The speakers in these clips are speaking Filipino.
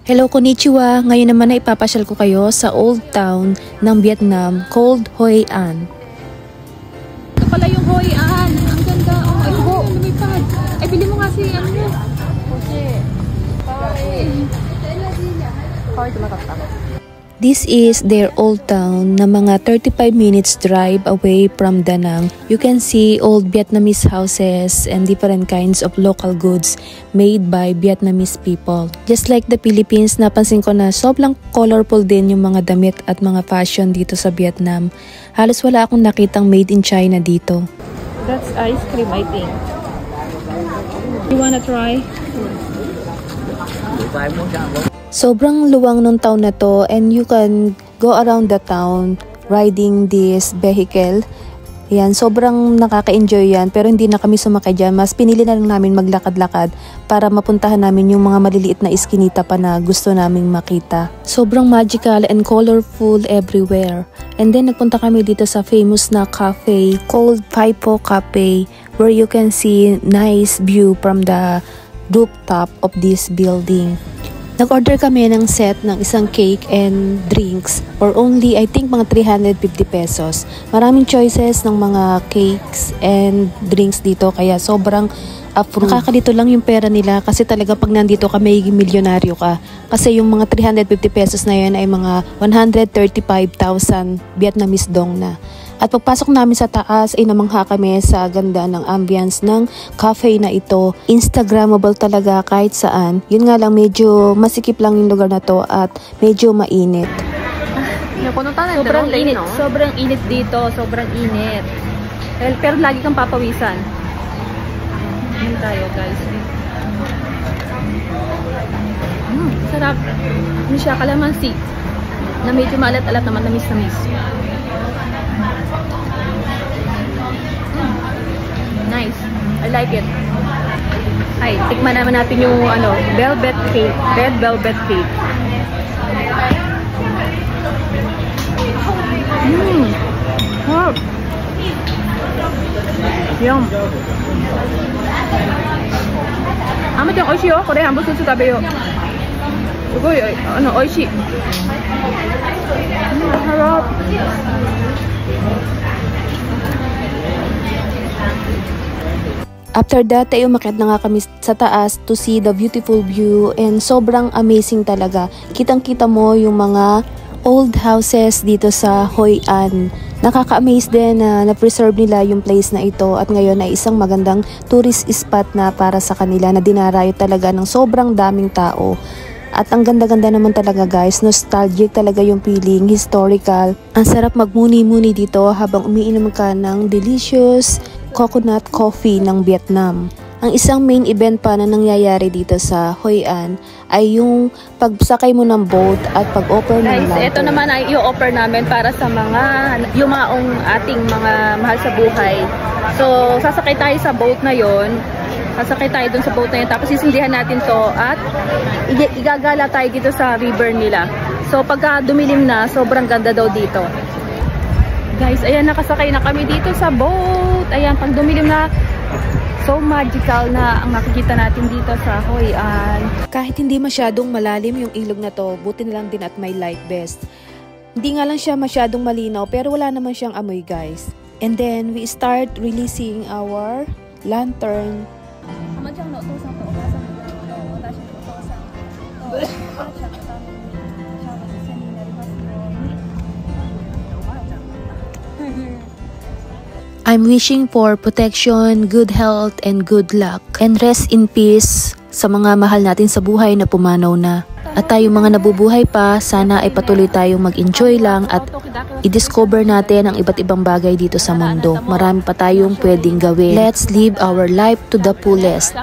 Hello, konnichiwa! Ngayon naman na ipapasyal ko kayo sa Old Town ng Vietnam called Hoi An. Ito pala yung Hoi An. Ang ganda. Oh, ay, go. Lumipad. Ay, bili mo nga si ano mo. Kasi. Hoi, tumatak. This is their old town na mga 35 minutes drive away from Da Nang. You can see old Vietnamese houses and different kinds of local goods made by Vietnamese people. Just like the Philippines, napansin ko na sobrang colorful din yung mga damit at mga fashion dito sa Vietnam. Halos wala akong nakitang made in China dito. That's ice cream, I think. You wanna try? Sobrang luwang nung town na to and you can go around the town riding this vehicle. Yan, sobrang nakaka-enjoy yan pero hindi na kami sumakay dyan. Mas pinili na lang namin maglakad-lakad para mapuntahan namin yung mga maliliit na iskinita pa na gusto naming makita. Sobrang magical and colorful everywhere. And then nagpunta kami dito sa famous na cafe called Paipo Cafe where you can see nice view from the rooftop of this building. Nag-order kami ng set ng isang cake and drinks for only I think mga 350 pesos. Maraming choices ng mga cakes and drinks dito kaya sobrang approved. Nakakalito lang yung pera nila kasi talaga pag nandito ka may milyonaryo ka. Kasi yung mga 350 pesos na yan ay mga 135,000 Vietnamese dong na. At pagpasok namin sa taas ay namangha kami sa ganda ng ambience ng cafe na ito. Instagrammable talaga kahit saan. Yun nga lang medyo masikip lang yung lugar na to at medyo mainit. Sobrang init. Sobrang init dito. Sobrang init. Pero lagi kang papawisan. Yan tayo guys. Sarap. Ano siya? Kalamansi. Na medyo maalat-alat naman. Namis-namis. Nice. I like it. Ay, tikman naman natin yung velvet cake. Red velvet cake. Wow. Yum. 아무튼 오이시요. 그래 한번 소스 가베요. 이거 오이시. harap. After that, ay umakyat na nga kami sa taas to see the beautiful view and sobrang amazing talaga. Kitang-kita mo yung mga old houses dito sa Hoi An. Nakaka-amaze din na na-preserve nila yung place na ito at ngayon ay isang magandang tourist spot na para sa kanila na dinarayo talaga ng sobrang daming tao. At ang ganda-ganda naman talaga guys, nostalgic talaga yung feeling, historical. Ang sarap magmuni-muni dito habang umiinom ka ng delicious coconut coffee ng Vietnam. Ang isang main event pa na nangyayari dito sa Hoi An ay yung pagsakay mo ng boat at pag-offer ng lantern. Guys, ito naman ay i-offer namin para sa mga yumaong ating mga mahal sa buhay. So, sasakay tayo sa boat na yon. Sasakay tayo dun sa boat na yun. Tapos sisindihan natin to at igagala tayo dito sa river nila. So, pagka dumilim na, sobrang ganda daw dito. Guys, ayan, nakasakay na kami dito sa boat. Ayan, pag dumilim na, so magical na ang makikita natin dito sa Hoi An. Kahit hindi masyadong malalim yung ilog na to, buti na lang din at may life vest. Hindi nga lang siya masyadong malinaw, pero wala naman siyang amoy guys. And then, we start releasing our lantern. I'm wishing for protection, good health, and good luck. And rest in peace sa mga mahal natin sa buhay na pumanaw na. At tayo mga nabubuhay pa, sana ay patuloy tayong mag-enjoy lang at i-discover natin ang iba't ibang bagay dito sa mundo. Marami pa tayong pwedeng gawin. Let's live our life to the fullest.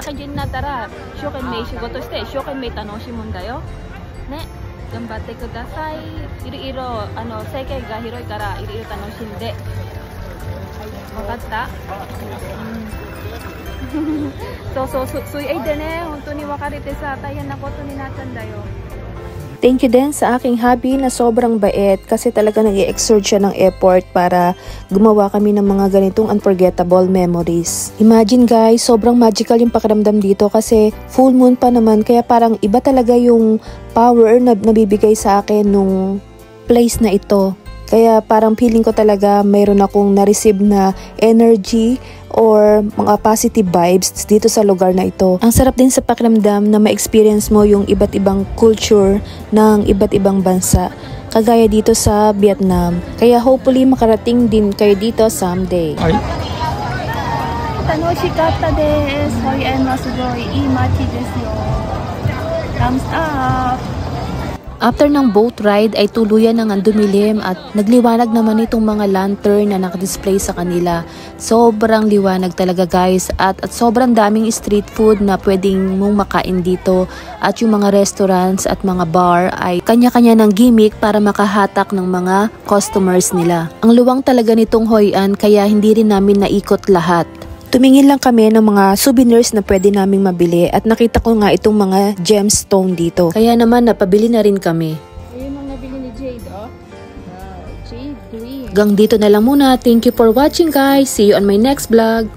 Thank you din sa aking hubby na sobrang bait kasi talaga nag-i-exert siya ng effort para gumawa kami ng mga ganitong unforgettable memories. Imagine guys, sobrang magical yung pakiramdam dito kasi full moon pa naman kaya parang iba talaga yung power na nabibigay sa akin nung place na ito. Kaya parang feeling ko talaga mayroon akong na-receive na energy or mga positive vibes dito sa lugar na ito. Ang sarap din sa pakiramdam na ma-experience mo yung iba't ibang culture ng iba't ibang bansa. Kagaya dito sa Vietnam. Kaya hopefully makarating din kayo dito someday. Tanoshikatta desu. Hoien wa sugoi ii machi desu yo. Thumbs up! After ng boat ride ay tuluyan ng dumilim at nagliwanag naman itong mga lantern na nakadisplay sa kanila. Sobrang liwanag talaga guys at sobrang daming street food na pwedeng mong makain dito at yung mga restaurants at mga bar ay kanya-kanya ng gimmick para makahatak ng mga customers nila. Ang luwang talaga nitong Hoi An kaya hindi rin namin naikot lahat. Tumingin lang kami ng mga souvenirs na pwede naming mabili at nakita ko nga itong mga gemstone dito. Kaya naman napabili na rin kami. Ayun ang nabili ni Jade, oh. Wow, Jade green. Hanggang dito na lang muna. Thank you for watching guys. See you on my next vlog.